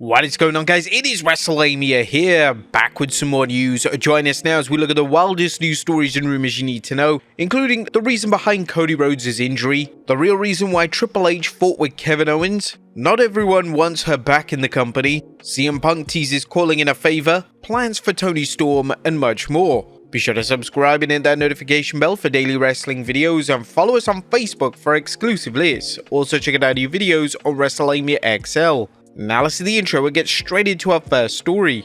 What is going on, guys? It is Wrestlelamia here, back with some more news. Join us now as we look at the wildest news stories and rumors you need to know, including the reason behind Cody Rhodes' injury, the real reason why Triple H fought with Kevin Owens, not everyone wants her back in the company, CM Punk teases calling in a favor, plans for Toni Storm, and much more. Be sure to subscribe and hit that notification bell for daily wrestling videos, and follow us on Facebook for exclusive lists. Also check out our new videos on Wrestlelamia XL. Now let's see the intro and get straight into our first story.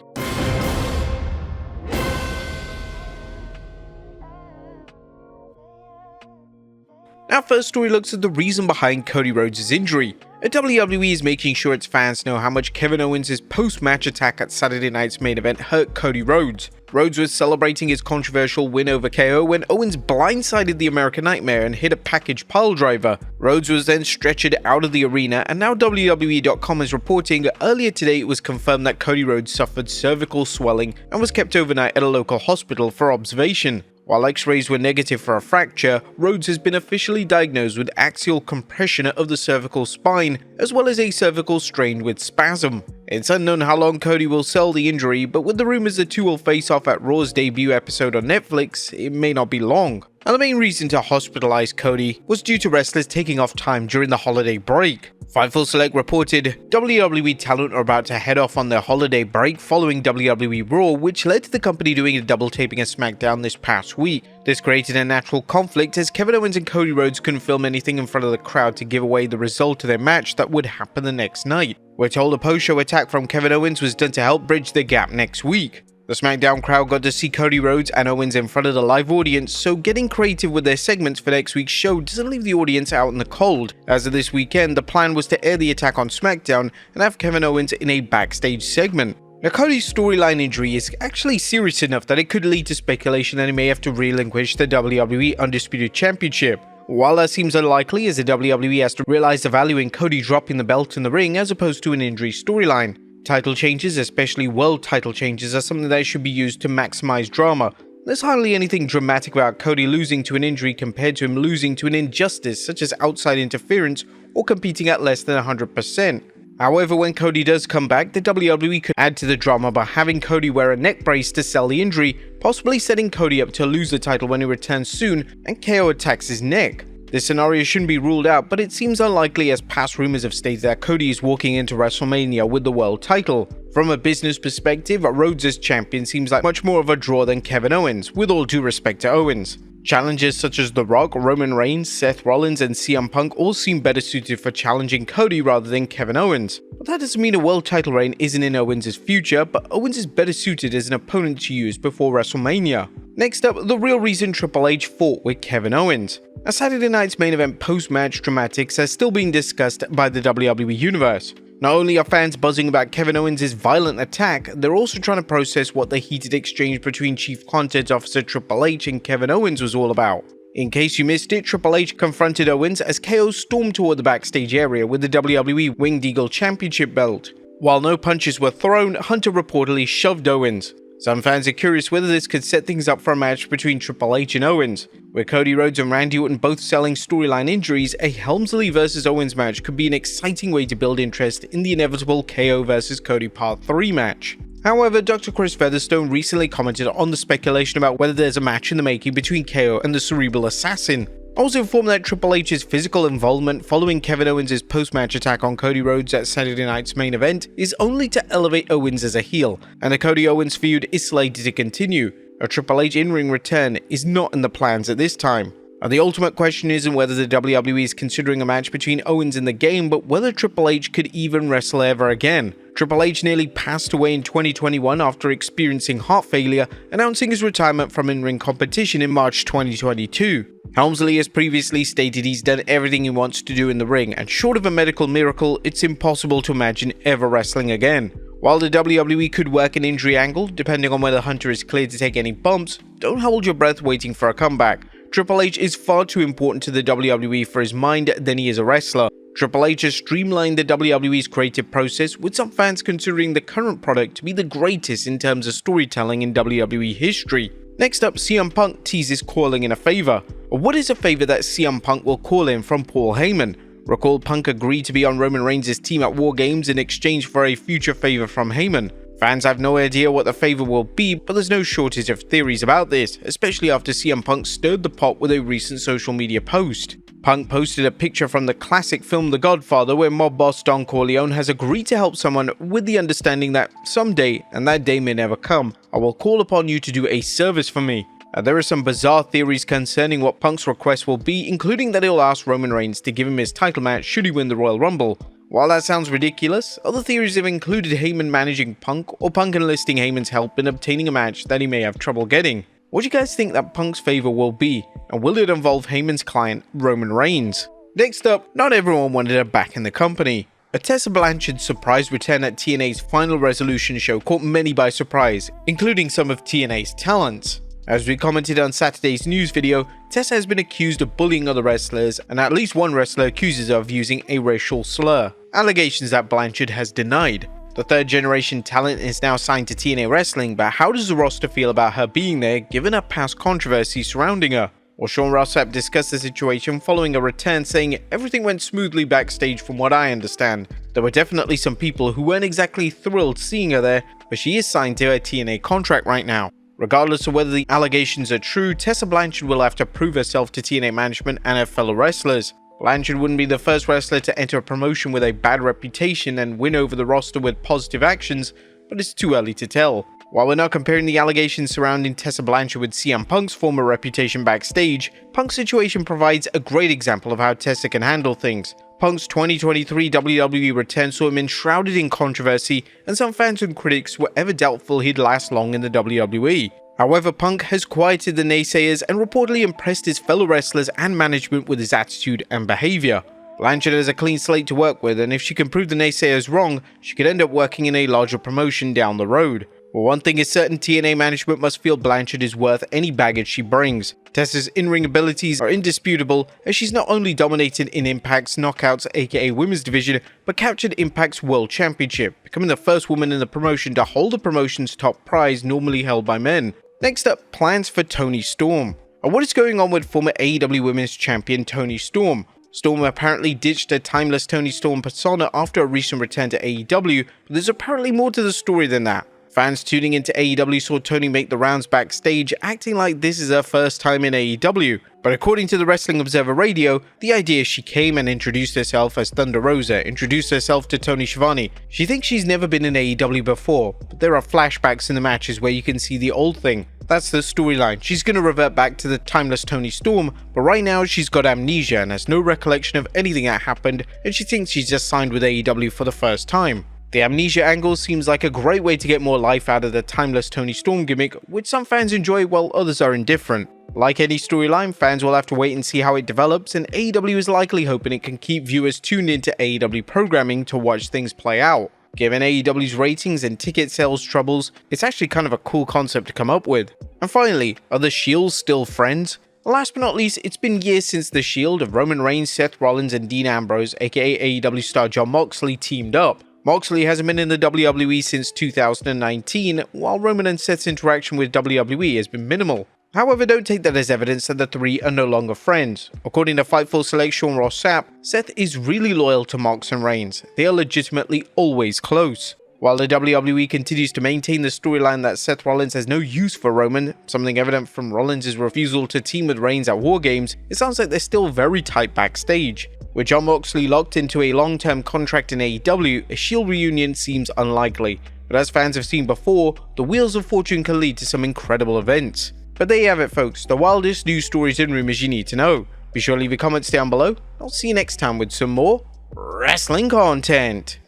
Our first story looks at the reason behind Cody Rhodes' injury. WWE is making sure its fans know how much Kevin Owens' post-match attack at Saturday night's main event hurt Cody Rhodes. Rhodes was celebrating his controversial win over KO when Owens blindsided the American Nightmare and hit a package piledriver. Rhodes was then stretchered out of the arena, and now WWE.com is reporting earlier today it was confirmed that Cody Rhodes suffered cervical swelling and was kept overnight at a local hospital for observation. While x-rays were negative for a fracture, Rhodes has been officially diagnosed with axial compression of the cervical spine, as well as a cervical strain with spasm. It's unknown how long Cody will sell the injury, but with the rumors the two will face off at Raw's debut episode on Netflix, it may not be long. Now, the main reason to hospitalize Cody was due to wrestlers taking off time during the holiday break. Fightful Select reported WWE talent are about to head off on their holiday break following WWE Raw, which led to the company doing a double taping of SmackDown this past week. This created a natural conflict as Kevin Owens and Cody Rhodes couldn't film anything in front of the crowd to give away the result of their match that would happen the next night. We're told a post-show attack from Kevin Owens was done to help bridge the gap next week. The SmackDown crowd got to see Cody Rhodes and Owens in front of the live audience, so getting creative with their segments for next week's show doesn't leave the audience out in the cold. As of this weekend, the plan was to air the attack on SmackDown and have Kevin Owens in a backstage segment. Now, Cody's storyline injury is actually serious enough that it could lead to speculation that he may have to relinquish the WWE Undisputed Championship. While that seems unlikely, as the WWE has to realize the value in Cody dropping the belt in the ring as opposed to an injury storyline. Title changes, especially world title changes, are something that should be used to maximize drama. There's hardly anything dramatic about Cody losing to an injury compared to him losing to an injustice such as outside interference or competing at less than 100%. However, when Cody does come back, the WWE could add to the drama by having Cody wear a neck brace to sell the injury, possibly setting Cody up to lose the title when he returns soon and KO attacks his neck. This scenario shouldn't be ruled out, but it seems unlikely as past rumors have stated that Cody is walking into WrestleMania with the world title. From a business perspective, Rhodes as champion seems like much more of a draw than Kevin Owens, with all due respect to Owens. Challengers such as The Rock, Roman Reigns, Seth Rollins, and CM Punk all seem better suited for challenging Cody rather than Kevin Owens. But that doesn't mean a world title reign isn't in Owens' future, but Owens is better suited as an opponent to use before WrestleMania. Next up, the real reason Triple H fought with Kevin Owens. A Saturday night's main event post-match dramatics are still being discussed by the WWE Universe. Not only are fans buzzing about Kevin Owens' violent attack, they're also trying to process what the heated exchange between Chief Content Officer Triple H and Kevin Owens was all about. In case you missed it, Triple H confronted Owens as KO stormed toward the backstage area with the WWE Winged Eagle Championship belt. While no punches were thrown, Hunter reportedly shoved Owens. Some fans are curious whether this could set things up for a match between Triple H and Owens. With Cody Rhodes and Randy Orton both selling storyline injuries, a Helmsley vs Owens match could be an exciting way to build interest in the inevitable KO vs Cody Part 3 match. However, Dr. Chris Featherstone recently commented on the speculation about whether there's a match in the making between KO and the Cerebral Assassin. I was informed that Triple H's physical involvement following Kevin Owens' post-match attack on Cody Rhodes at Saturday night's main event is only to elevate Owens as a heel, and the Cody Owens feud is slated to continue. A Triple H in-ring return is not in the plans at this time. And the ultimate question isn't whether the WWE is considering a match between Owens and the Game, but whether Triple H could even wrestle ever again. Triple H nearly passed away in 2021 after experiencing heart failure, announcing his retirement from in-ring competition in March 2022. Helmsley has previously stated he's done everything he wants to do in the ring, and short of a medical miracle, it's impossible to imagine ever wrestling again. While the WWE could work an injury angle, depending on whether Hunter is cleared to take any bumps, don't hold your breath waiting for a comeback. Triple H is far too important to the WWE for his mind than he is a wrestler. Triple H has streamlined the WWE's creative process, with some fans considering the current product to be the greatest in terms of storytelling in WWE history. Next up, CM Punk teases calling in a favor. What is a favor that CM Punk will call in from Paul Heyman? Recall Punk agreed to be on Roman Reigns' team at War Games in exchange for a future favor from Heyman. Fans have no idea what the favor will be, but there's no shortage of theories about this, especially after CM Punk stirred the pot with a recent social media post. Punk posted a picture from the classic film The Godfather where mob boss Don Corleone has agreed to help someone with the understanding that someday, and that day may never come, I will call upon you to do a service for me. There are some bizarre theories concerning what Punk's request will be, including that he'll ask Roman Reigns to give him his title match should he win the Royal Rumble. While that sounds ridiculous, other theories have included Heyman managing Punk or Punk enlisting Heyman's help in obtaining a match that he may have trouble getting. What do you guys think that Punk's favor will be, and will it involve Heyman's client, Roman Reigns? Next up, not everyone wanted her back in the company. A Tessa Blanchard's surprise return at TNA's Final Resolution show caught many by surprise, including some of TNA's talents. As we commented on Saturday's news video, Tessa has been accused of bullying other wrestlers, and at least one wrestler accuses her of using a racial slur, allegations that Blanchard has denied. The third-generation talent is now signed to TNA Wrestling, but how does the roster feel about her being there given her past controversy surrounding her? Well, Sean Ross Sapp discussed the situation following a return, saying everything went smoothly backstage from what I understand. There were definitely some people who weren't exactly thrilled seeing her there, but she is signed to her TNA contract right now. Regardless of whether the allegations are true, Tessa Blanchard will have to prove herself to TNA management and her fellow wrestlers. Blanchard wouldn't be the first wrestler to enter a promotion with a bad reputation and win over the roster with positive actions, but it's too early to tell. While we're not comparing the allegations surrounding Tessa Blanchard with CM Punk's former reputation backstage, Punk's situation provides a great example of how Tessa can handle things. Punk's 2023 WWE return saw him enshrouded in controversy, and some fans and critics were ever doubtful he'd last long in the WWE. However, Punk has quieted the naysayers and reportedly impressed his fellow wrestlers and management with his attitude and behavior. Blanchard has a clean slate to work with, and if she can prove the naysayers wrong, she could end up working in a larger promotion down the road. Well, one thing is certain, TNA management must feel Blanchard is worth any baggage she brings. Tessa's in-ring abilities are indisputable, as she's not only dominated in Impact's Knockouts aka Women's Division, but captured Impact's World Championship, becoming the first woman in the promotion to hold the promotion's top prize normally held by men. Next up, plans for Toni Storm. What is going on with former AEW Women's Champion Toni Storm? Storm apparently ditched a timeless Toni Storm persona after a recent return to AEW, but there's apparently more to the story than that. Fans tuning into AEW saw Toni make the rounds backstage, acting like this is her first time in AEW. But according to the Wrestling Observer Radio, the idea is she came and introduced herself as Thunder Rosa, introduced herself to Tony Schiavone. She thinks she's never been in AEW before, but there are flashbacks in the matches where you can see the old thing. That's the storyline. She's going to revert back to the timeless Toni Storm, but right now she's got amnesia and has no recollection of anything that happened, and she thinks she's just signed with AEW for the first time. The amnesia angle seems like a great way to get more life out of the timeless Toni Storm gimmick, which some fans enjoy while others are indifferent. Like any storyline, fans will have to wait and see how it develops, and AEW is likely hoping it can keep viewers tuned into AEW programming to watch things play out. Given AEW's ratings and ticket sales troubles, it's actually kind of a cool concept to come up with. And finally, are the Shield still friends? Last but not least, it's been years since the Shield of Roman Reigns, Seth Rollins, and Dean Ambrose, aka AEW star Jon Moxley, teamed up. Moxley hasn't been in the WWE since 2019, while Roman and Seth's interaction with WWE has been minimal. However, don't take that as evidence that the three are no longer friends. According to Fightful select Sean Ross Sapp, Seth is really loyal to Mox and Reigns. They are legitimately always close. While the WWE continues to maintain the storyline that Seth Rollins has no use for Roman, something evident from Rollins' refusal to team with Reigns at War Games, it sounds like they're still very tight backstage. With Jon Moxley locked into a long-term contract in AEW, a Shield reunion seems unlikely. But as fans have seen before, the wheels of fortune can lead to some incredible events. But there you have it, folks, the wildest news stories and rumors you need to know. Be sure to leave your comments down below. I'll see you next time with some more wrestling content.